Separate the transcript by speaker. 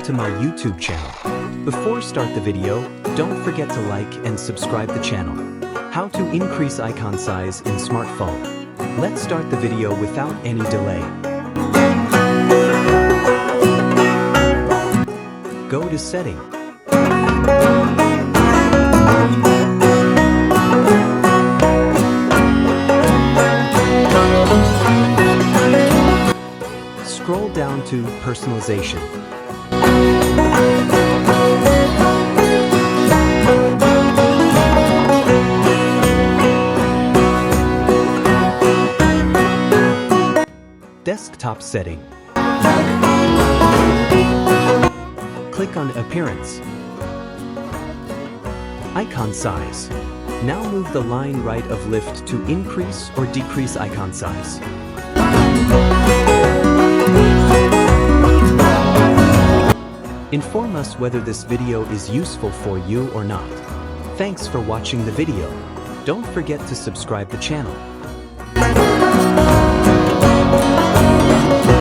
Speaker 1: to my YouTube channel. Before start the video, don't forget to like and subscribe the channel. How to increase icon size in smartphone. Let's start the video without any delay. Go to setting. Scroll down to personalization. Desktop setting. Click on Appearance. Icon size. Now move the line right of lift to increase or decrease icon size. Inform us whether this video is useful for you or not. Thanks for watching the video. Don't forget to subscribe the channel.